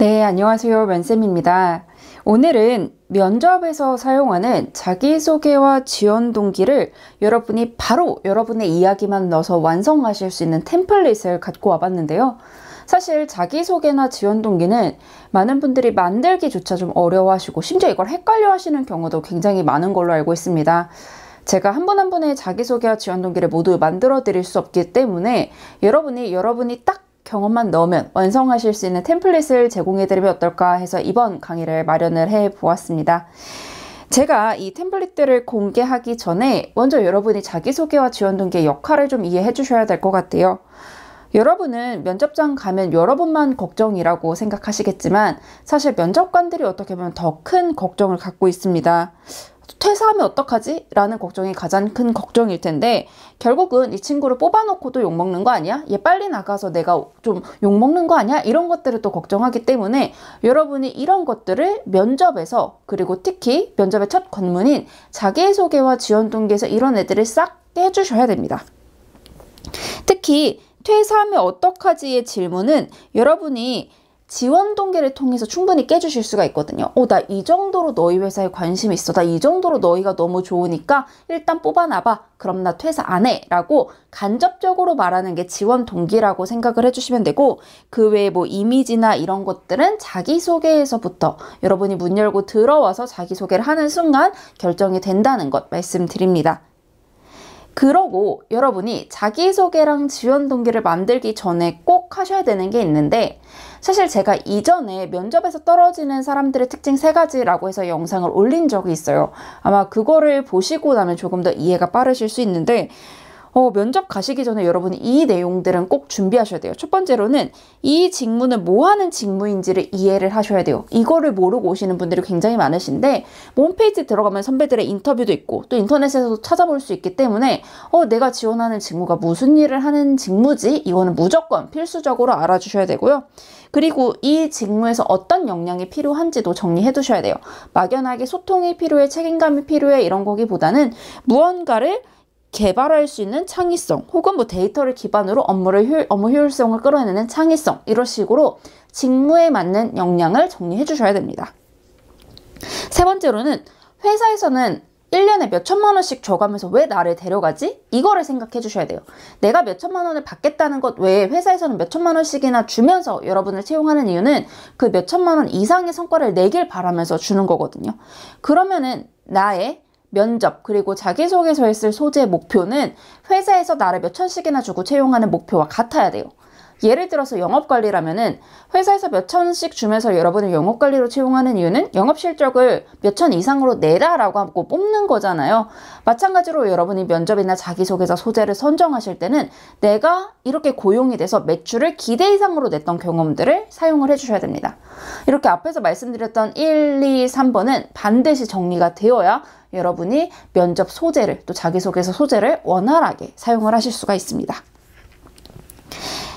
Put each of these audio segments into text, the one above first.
네, 안녕하세요. 면쌤입니다. 오늘은 면접에서 사용하는 자기소개와 지원 동기를 여러분이 바로 여러분의 이야기만 넣어서 완성하실 수 있는 템플릿을 갖고 와봤는데요. 사실 자기소개나 지원 동기는 많은 분들이 만들기조차 좀 어려워하시고 심지어 이걸 헷갈려 하시는 경우도 굉장히 많은 걸로 알고 있습니다. 제가 한 분 한 분의 자기소개와 지원 동기를 모두 만들어 드릴 수 없기 때문에 여러분이 딱 경험만 넣으면 완성하실 수 있는 템플릿을 제공해 드리면 어떨까 해서 이번 강의를 마련을 해 보았습니다. 제가 이 템플릿들을 공개하기 전에 먼저 여러분이 자기소개와 지원 동기의 역할을 좀 이해해 주셔야 될 것 같아요. 여러분은 면접장 가면 여러분만 걱정이라고 생각하시겠지만 사실 면접관들이 어떻게 보면 더 큰 걱정을 갖고 있습니다. 퇴사하면 어떡하지? 라는 걱정이 가장 큰 걱정일 텐데 결국은 이 친구를 뽑아놓고도 욕먹는 거 아니야? 얘 빨리 나가서 내가 좀 욕먹는 거 아니야? 이런 것들을 또 걱정하기 때문에 여러분이 이런 것들을 면접에서 그리고 특히 면접의 첫 관문인 자기소개와 지원 동기에서 이런 애들을 싹 깨주셔야 됩니다. 특히 퇴사하면 어떡하지의 질문은 여러분이 지원 동기를 통해서 충분히 깨주실 수가 있거든요. 나 이 정도로 너희 회사에 관심이 있어. 나 이 정도로 너희가 너무 좋으니까 일단 뽑아놔봐. 그럼 나 퇴사 안 해. 라고 간접적으로 말하는 게 지원 동기라고 생각을 해주시면 되고 그 외에 뭐 이미지나 이런 것들은 자기소개에서부터 여러분이 문 열고 들어와서 자기소개를 하는 순간 결정이 된다는 것 말씀드립니다. 그러고 여러분이 자기소개랑 지원 동기를 만들기 전에 꼭 하셔야 되는 게 있는데 사실 제가 이전에 면접에서 떨어지는 사람들의 특징 3가지라고 해서 영상을 올린 적이 있어요. 아마 그거를 보시고 나면 조금 더 이해가 빠르실 수 있는데 면접 가시기 전에 여러분이 이 내용들은 꼭 준비하셔야 돼요. 첫 번째로는 이 직무는 뭐 하는 직무인지를 이해를 하셔야 돼요. 이거를 모르고 오시는 분들이 굉장히 많으신데 홈페이지 들어가면 선배들의 인터뷰도 있고 또 인터넷에서도 찾아볼 수 있기 때문에 내가 지원하는 직무가 무슨 일을 하는 직무지? 이거는 무조건 필수적으로 알아주셔야 되고요. 그리고 이 직무에서 어떤 역량이 필요한지도 정리해 두셔야 돼요. 막연하게 소통이 필요해, 책임감이 필요해 이런 거기보다는 무언가를 개발할 수 있는 창의성 혹은 뭐 데이터를 기반으로 업무 효율성을 끌어내는 창의성 이런 식으로 직무에 맞는 역량을 정리해 주셔야 됩니다. 세 번째로는 회사에서는 1년에 몇 천만 원씩 줘가면서 왜 나를 데려가지? 이거를 생각해 주셔야 돼요. 내가 몇 천만 원을 받겠다는 것 외에 회사에서는 몇 천만 원씩이나 주면서 여러분을 채용하는 이유는 그 몇 천만 원 이상의 성과를 내길 바라면서 주는 거거든요. 그러면은 나의 면접 그리고 자기소개서에 쓸 소재의 목표는 회사에서 나를 몇 천씩이나 주고 채용하는 목표와 같아야 돼요. 예를 들어서 영업관리라면은 회사에서 몇 천씩 주면서 여러분을 영업관리로 채용하는 이유는 영업실적을 몇 천 이상으로 내라라고 하고 뽑는 거잖아요. 마찬가지로 여러분이 면접이나 자기소개서 소재를 선정하실 때는 내가 이렇게 고용이 돼서 매출을 기대 이상으로 냈던 경험들을 사용을 해주셔야 됩니다. 이렇게 앞에서 말씀드렸던 1, 2, 3번은 반드시 정리가 되어야 여러분이 면접 소재를 또 자기소개서 소재를 원활하게 사용을 하실 수가 있습니다.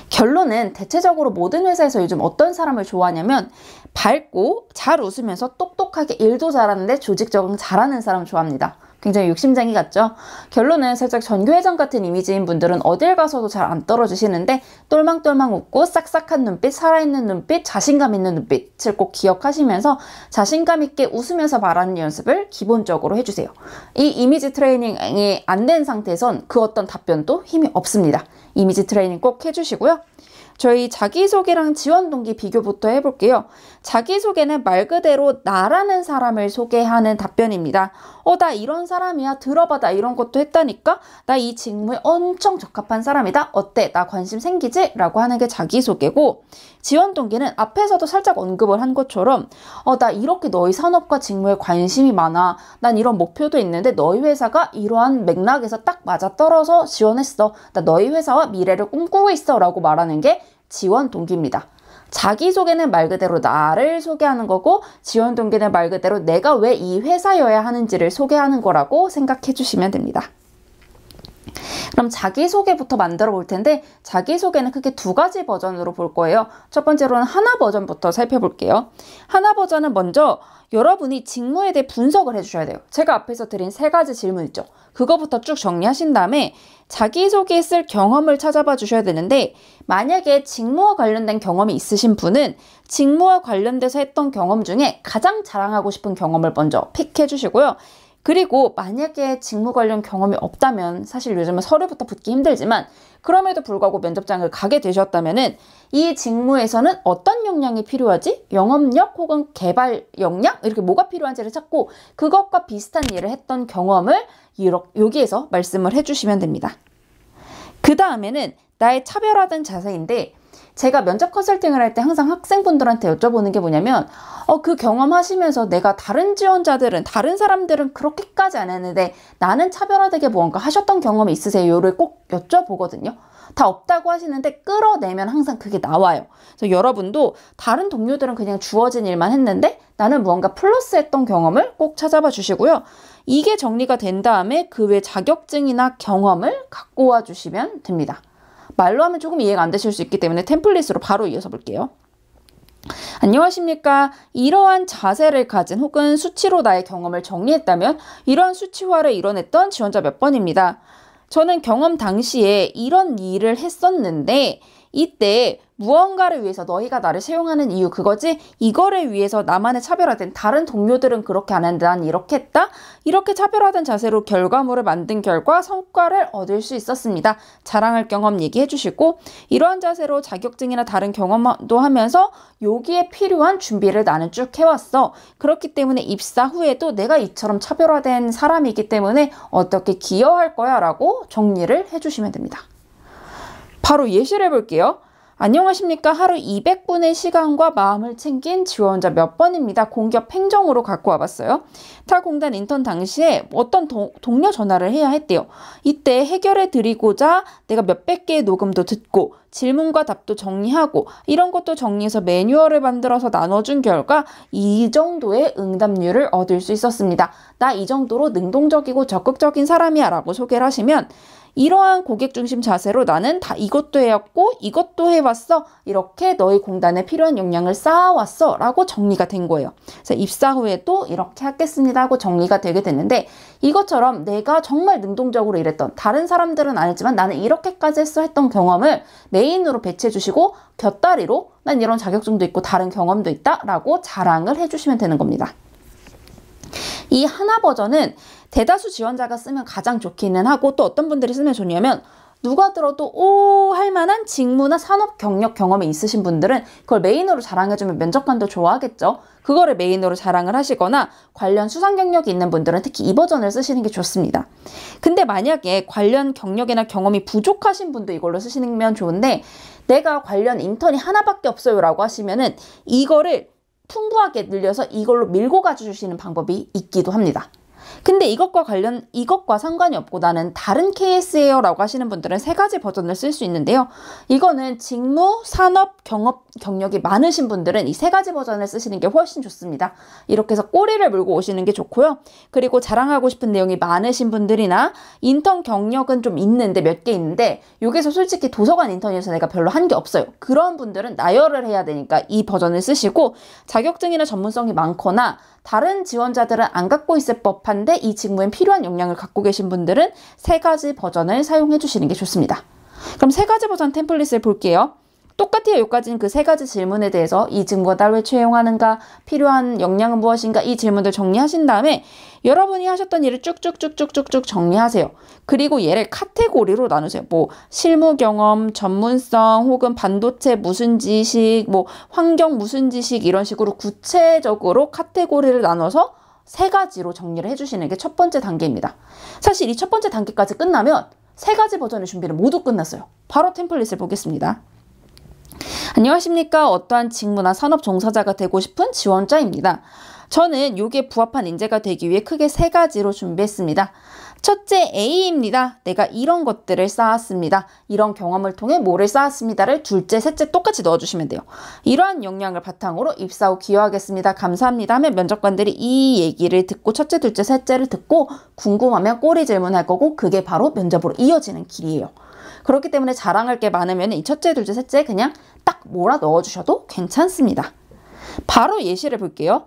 결론은 대체적으로 모든 회사에서 요즘 어떤 사람을 좋아하냐면 밝고 잘 웃으면서 똑똑하게 일도 잘하는데 조직 적응 잘하는 사람 좋아합니다. 굉장히 욕심쟁이 같죠? 결론은 살짝 전교회장 같은 이미지인 분들은 어딜 가서도 잘 안 떨어지시는데 똘망똘망 웃고 싹싹한 눈빛, 살아있는 눈빛, 자신감 있는 눈빛을 꼭 기억하시면서 자신감 있게 웃으면서 말하는 연습을 기본적으로 해주세요. 이 이미지 트레이닝이 안 된 상태에선 그 어떤 답변도 힘이 없습니다. 이미지 트레이닝 꼭 해주시고요. 저희 자기소개랑 지원 동기 비교부터 해볼게요. 자기소개는 말 그대로 나라는 사람을 소개하는 답변입니다. 나 이런 사람이야. 들어봐. 나 이런 것도 했다니까? 나 이 직무에 엄청 적합한 사람이다. 어때? 나 관심 생기지? 라고 하는 게 자기소개고 지원 동기는 앞에서도 살짝 언급을 한 것처럼 나 이렇게 너희 산업과 직무에 관심이 많아. 난 이런 목표도 있는데 너희 회사가 이러한 맥락에서 딱 맞아떨어서 지원했어. 나 너희 회사와 미래를 꿈꾸고 있어. 라고 말하는 게 지원 동기입니다. 자기소개는 말 그대로 나를 소개하는 거고 지원 동기는 말 그대로 내가 왜 이 회사여야 하는지를 소개하는 거라고 생각해 주시면 됩니다. 그럼 자기소개부터 만들어 볼 텐데 자기소개는 크게 두 가지 버전으로 볼 거예요. 첫 번째로는 하나 버전부터 살펴볼게요. 하나 버전은 먼저 여러분이 직무에 대해 분석을 해주셔야 돼요. 제가 앞에서 드린 세 가지 질문 있죠. 그거부터 쭉 정리하신 다음에 자기소개에 쓸 경험을 찾아봐 주셔야 되는데 만약에 직무와 관련된 경험이 있으신 분은 직무와 관련돼서 했던 경험 중에 가장 자랑하고 싶은 경험을 먼저 픽해 주시고요. 그리고 만약에 직무 관련 경험이 없다면 사실 요즘은 서류부터 붙기 힘들지만 그럼에도 불구하고 면접장을 가게 되셨다면은 이 직무에서는 어떤 역량이 필요하지? 영업력 혹은 개발 역량? 이렇게 뭐가 필요한지를 찾고 그것과 비슷한 일을 했던 경험을 여기에서 말씀을 해주시면 됩니다. 그 다음에는 나의 차별화된 자세인데 제가 면접 컨설팅을 할 때 항상 학생분들한테 여쭤보는 게 뭐냐면 그 경험하시면서 내가 다른 지원자들은 다른 사람들은 그렇게까지 안 했는데 나는 차별화되게 무언가 하셨던 경험이 있으세요?를 꼭 여쭤보거든요. 다 없다고 하시는데 끌어내면 항상 그게 나와요. 그래서 여러분도 다른 동료들은 그냥 주어진 일만 했는데 나는 무언가 플러스 했던 경험을 꼭 찾아봐 주시고요. 이게 정리가 된 다음에 그 외 자격증이나 경험을 갖고 와 주시면 됩니다. 말로 하면 조금 이해가 안 되실 수 있기 때문에 템플릿으로 바로 이어서 볼게요. 안녕하십니까. 이러한 자세를 가진 혹은 수치로 나의 경험을 정리했다면 이러한 수치화를 이뤄냈던 지원자 몇 번입니다. 저는 경험 당시에 이런 일을 했었는데 이때 무언가를 위해서 너희가 나를 채용하는 이유 그거지? 이거를 위해서 나만의 차별화된 다른 동료들은 그렇게 안 했는데 난 이렇게 했다? 이렇게 차별화된 자세로 결과물을 만든 결과 성과를 얻을 수 있었습니다. 자랑할 경험 얘기해 주시고 이러한 자세로 자격증이나 다른 경험도 하면서 여기에 필요한 준비를 나는 쭉 해왔어. 그렇기 때문에 입사 후에도 내가 이처럼 차별화된 사람이기 때문에 어떻게 기여할 거야 라고 정리를 해주시면 됩니다. 바로 예시를 해볼게요. 안녕하십니까. 하루 200분의 시간과 마음을 챙긴 지원자 몇 번입니다. 공기업 행정으로 갖고 와봤어요. 타 공단 인턴 당시에 어떤 동료 전화를 해야 했대요. 이때 해결해 드리고자 내가 몇백 개의 녹음도 듣고 질문과 답도 정리하고 이런 것도 정리해서 매뉴얼을 만들어서 나눠준 결과 이 정도의 응답률을 얻을 수 있었습니다. 나 이 정도로 능동적이고 적극적인 사람이야 라고 소개를 하시면 이러한 고객 중심 자세로 나는 다 이것도 해왔고 이것도 해왔어. 이렇게 너희 공단에 필요한 역량을 쌓아왔어 라고 정리가 된 거예요. 그래서 입사 후에도 이렇게 하겠습니다 하고 정리가 되게 됐는데 이것처럼 내가 정말 능동적으로 일했던 다른 사람들은 안 했지만 나는 이렇게까지 했어 했던 경험을 메인으로 배치해 주시고 곁다리로 난 이런 자격증도 있고 다른 경험도 있다 라고 자랑을 해주시면 되는 겁니다. 이 하나 버전은 대다수 지원자가 쓰면 가장 좋기는 하고 또 어떤 분들이 쓰면 좋냐면 누가 들어도 오 할만한 직무나 산업 경력 경험이 있으신 분들은 그걸 메인으로 자랑해주면 면접관도 좋아하겠죠. 그거를 메인으로 자랑을 하시거나 관련 수상 경력이 있는 분들은 특히 이 버전을 쓰시는 게 좋습니다. 근데 만약에 관련 경력이나 경험이 부족하신 분도 이걸로 쓰시면 좋은데 내가 관련 인턴이 하나밖에 없어요 라고 하시면은 이거를 풍부하게 늘려서 이걸로 밀고 가주시는 방법이 있기도 합니다. 근데 이것과 상관이 없고 나는 다른 케이스예요 라고 하시는 분들은 세 가지 버전을 쓸 수 있는데요. 이거는 직무, 산업, 경력이 많으신 분들은 이 세 가지 버전을 쓰시는 게 훨씬 좋습니다. 이렇게 해서 꼬리를 물고 오시는 게 좋고요. 그리고 자랑하고 싶은 내용이 많으신 분들이나 인턴 경력은 좀 있는데 몇 개 있는데 여기서 솔직히 도서관 인턴이어서 내가 별로 한 게 없어요. 그런 분들은 나열을 해야 되니까 이 버전을 쓰시고 자격증이나 전문성이 많거나 다른 지원자들은 안 갖고 있을 법한데 이 직무엔 필요한 역량을 갖고 계신 분들은 세 가지 버전을 사용해 주시는 게 좋습니다. 그럼 세 가지 버전 템플릿을 볼게요. 똑같아요. 여기까지는 그 세 가지 질문에 대해서 이 직무가 나를 왜 채용하는가, 필요한 역량은 무엇인가 이 질문들 정리하신 다음에 여러분이 하셨던 일을 쭉쭉쭉쭉쭉쭉 정리하세요. 그리고 얘를 카테고리로 나누세요. 뭐 실무 경험, 전문성, 혹은 반도체 무슨 지식, 뭐 환경 무슨 지식 이런 식으로 구체적으로 카테고리를 나눠서 세 가지로 정리를 해주시는 게 첫 번째 단계입니다. 사실 이 첫 번째 단계까지 끝나면 세 가지 버전의 준비는 모두 끝났어요. 바로 템플릿을 보겠습니다. 안녕하십니까. 어떠한 직무나 산업 종사자가 되고 싶은 지원자입니다. 저는 요게 부합한 인재가 되기 위해 크게 3가지로 준비했습니다. 첫째 A입니다. 내가 이런 것들을 쌓았습니다. 이런 경험을 통해 뭐를 쌓았습니다를 둘째, 셋째 똑같이 넣어주시면 돼요. 이러한 역량을 바탕으로 입사 후 기여하겠습니다. 감사합니다 하면 면접관들이 이 얘기를 듣고 첫째, 둘째, 셋째를 듣고 궁금하면 꼬리 질문할 거고 그게 바로 면접으로 이어지는 길이에요. 그렇기 때문에 자랑할 게 많으면 이 첫째, 둘째, 셋째 그냥 딱 몰아 넣어주셔도 괜찮습니다. 바로 예시를 볼게요.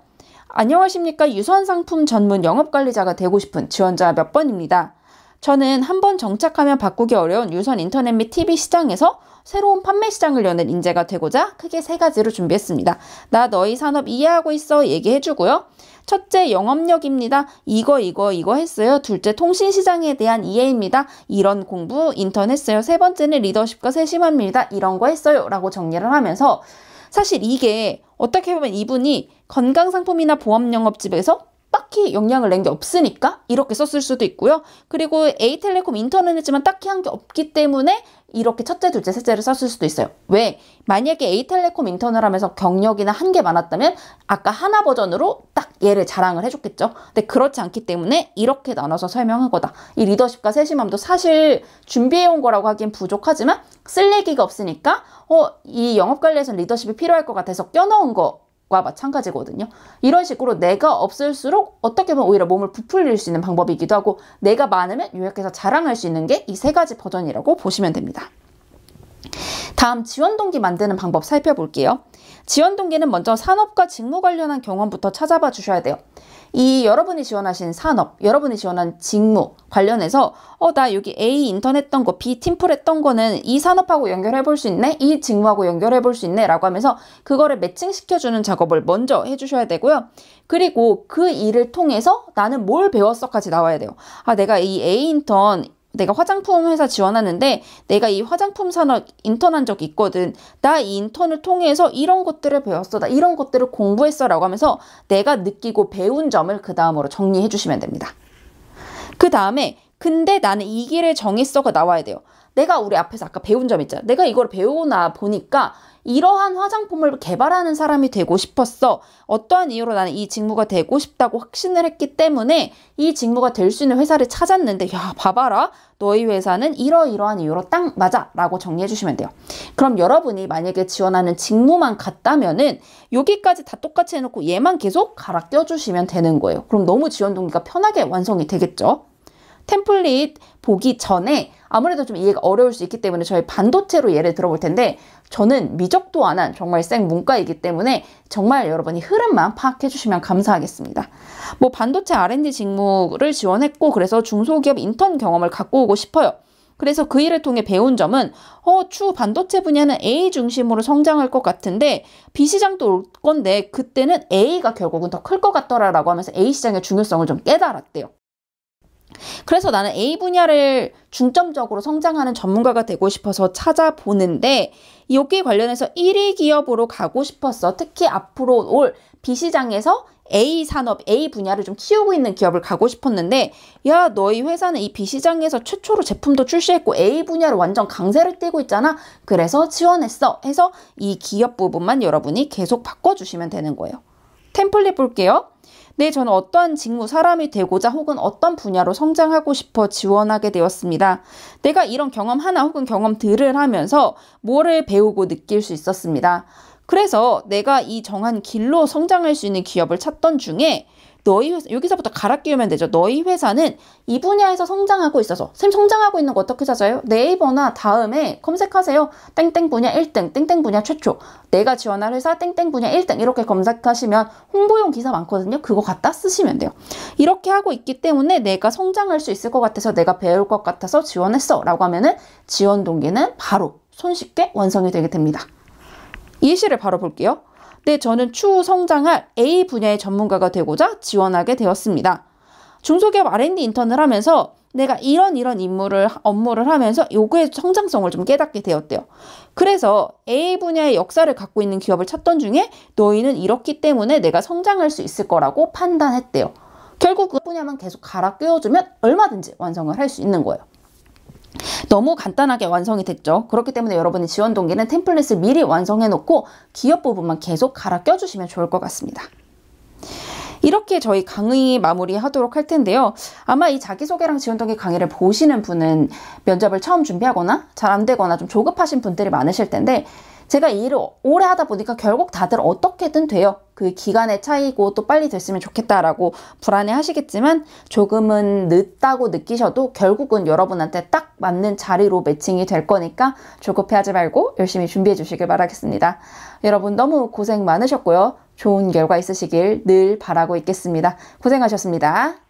안녕하십니까. 유선상품 전문 영업관리자가 되고 싶은 지원자 몇 번입니다. 저는 한번 정착하면 바꾸기 어려운 유선 인터넷 및 TV 시장에서 새로운 판매 시장을 여는 인재가 되고자 크게 3가지로 준비했습니다. 나 너희 산업 이해하고 있어 얘기해주고요. 첫째 영업력입니다. 이거 했어요. 둘째 통신시장에 대한 이해입니다. 이런 공부 인턴 했어요. 세 번째는 리더십과 세심함입니다. 이런 거 했어요. 라고 정리를 하면서 사실 이게 어떻게 보면 이분이 건강상품이나 보험영업집에서 딱히 영향을 낸 게 없으니까 이렇게 썼을 수도 있고요. 그리고 A텔레콤 인턴은 했지만 딱히 한 게 없기 때문에 이렇게 첫째, 둘째, 셋째를 썼을 수도 있어요. 왜? 만약에 A텔레콤 인턴을 하면서 경력이나 한 게 많았다면 아까 하나 버전으로 딱 얘를 자랑을 해줬겠죠. 근데 그렇지 않기 때문에 이렇게 나눠서 설명한 거다. 이 리더십과 세심함도 사실 준비해온 거라고 하기엔 부족하지만 쓸 얘기가 없으니까 이 영업관리에서는 리더십이 필요할 것 같아서 껴넣은 거와 마찬가지거든요. 이런 식으로 내가 없을수록 어떻게 보면 오히려 몸을 부풀릴 수 있는 방법이기도 하고 내가 많으면 요약해서 자랑할 수 있는 게 이 3가지 버전이라고 보시면 됩니다. 다음 지원 동기 만드는 방법 살펴볼게요. 지원 동기는 먼저 산업과 직무 관련한 경험부터 찾아봐 주셔야 돼요. 이 여러분이 지원하신 산업, 여러분이 지원한 직무 관련해서 나 여기 A 인턴 했던 거, B 팀플 했던 거는 이 산업하고 연결해 볼 수 있네? 이 직무하고 연결해 볼 수 있네? 라고 하면서 그거를 매칭시켜주는 작업을 먼저 해주셔야 되고요. 그리고 그 일을 통해서 나는 뭘 배웠어까지 나와야 돼요. 내가 이 A 인턴 내가 화장품 회사 지원하는데 내가 이 화장품 산업 인턴한 적이 있거든. 나 이 인턴을 통해서 이런 것들을 배웠어. 나 이런 것들을 공부했어. 라고 하면서 내가 느끼고 배운 점을 그 다음으로 정리해 주시면 됩니다. 그 다음에 근데 나는 이 길을 정했어가 나와야 돼요. 내가 우리 앞에서 아까 배운 점 있잖아. 내가 이걸 배우나 보니까 이러한 화장품을 개발하는 사람이 되고 싶었어. 어떠한 이유로 나는 이 직무가 되고 싶다고 확신을 했기 때문에 이 직무가 될 수 있는 회사를 찾았는데 야 봐봐라. 너희 회사는 이러이러한 이유로 딱 맞아 라고 정리해 주시면 돼요. 그럼 여러분이 만약에 지원하는 직무만 같다면은 여기까지 다 똑같이 해놓고 얘만 계속 갈아 껴주시면 되는 거예요. 그럼 너무 지원 동기가 편하게 완성이 되겠죠. 템플릿 보기 전에 아무래도 좀 이해가 어려울 수 있기 때문에 저희 반도체로 예를 들어볼 텐데 저는 미적도 안 한 정말 생 문과이기 때문에 정말 여러분이 흐름만 파악해 주시면 감사하겠습니다. 뭐 반도체 R&D 직무를 지원했고 그래서 중소기업 인턴 경험을 갖고 오고 싶어요. 그래서 그 일을 통해 배운 점은 추후 반도체 분야는 A 중심으로 성장할 것 같은데 B 시장도 올 건데 그때는 A가 결국은 더 클 것 같더라라고 하면서 A 시장의 중요성을 좀 깨달았대요. 그래서 나는 A 분야를 중점적으로 성장하는 전문가가 되고 싶어서 찾아보는데 여기 관련해서 1위 기업으로 가고 싶었어. 특히 앞으로 올 B시장에서 A 산업, A 분야를 좀 키우고 있는 기업을 가고 싶었는데 야 너희 회사는 이 B시장에서 최초로 제품도 출시했고 A 분야를 완전 강세를 띠고 있잖아. 그래서 지원했어. 해서 이 기업 부분만 여러분이 계속 바꿔주시면 되는 거예요. 템플릿 볼게요. 네, 저는 어떠한 직무, 사람이 되고자 혹은 어떤 분야로 성장하고 싶어 지원하게 되었습니다. 내가 이런 경험 하나 혹은 경험들을 하면서 뭐를 배우고 느낄 수 있었습니다. 그래서 내가 이 정한 길로 성장할 수 있는 기업을 찾던 중에 너희 회사, 여기서부터 갈아 끼우면 되죠. 너희 회사는 이 분야에서 성장하고 있어서 쌤 성장하고 있는 거 어떻게 찾아요? 네이버나 다음에 검색하세요. 땡땡 분야 1등, 땡땡 분야 최초. 내가 지원할 회사 땡땡 분야 1등 이렇게 검색하시면 홍보용 기사 많거든요. 그거 갖다 쓰시면 돼요. 이렇게 하고 있기 때문에 내가 성장할 수 있을 것 같아서 내가 배울 것 같아서 지원했어 라고 하면은 지원 동기는 바로 손쉽게 완성이 되게 됩니다. 예시를 바로 볼게요. 네, 저는 추후 성장할 A 분야의 전문가가 되고자 지원하게 되었습니다. 중소기업 R&D 인턴을 하면서 내가 이런 업무를 하면서 요거의 성장성을 좀 깨닫게 되었대요. 그래서 A 분야의 역사를 갖고 있는 기업을 찾던 중에 너희는 이렇기 때문에 내가 성장할 수 있을 거라고 판단했대요. 결국 그 분야만 계속 갈아 끼워주면 얼마든지 완성을 할 수 있는 거예요. 너무 간단하게 완성이 됐죠. 그렇기 때문에 여러분이 지원 동기는 템플릿을 미리 완성해 놓고 기업 부분만 계속 갈아 껴주시면 좋을 것 같습니다. 이렇게 저희 강의 마무리하도록 할 텐데요. 아마 이 자기소개랑 지원동기 강의를 보시는 분은 면접을 처음 준비하거나 잘 안 되거나 좀 조급하신 분들이 많으실 텐데 제가 이 일을 오래 하다 보니까 결국 다들 어떻게든 돼요. 그 기간의 차이고 또 빨리 됐으면 좋겠다라고 불안해 하시겠지만 조금은 늦다고 느끼셔도 결국은 여러분한테 딱 맞는 자리로 매칭이 될 거니까 조급해하지 말고 열심히 준비해 주시길 바라겠습니다. 여러분 너무 고생 많으셨고요. 좋은 결과 있으시길 늘 바라고 있겠습니다. 고생하셨습니다.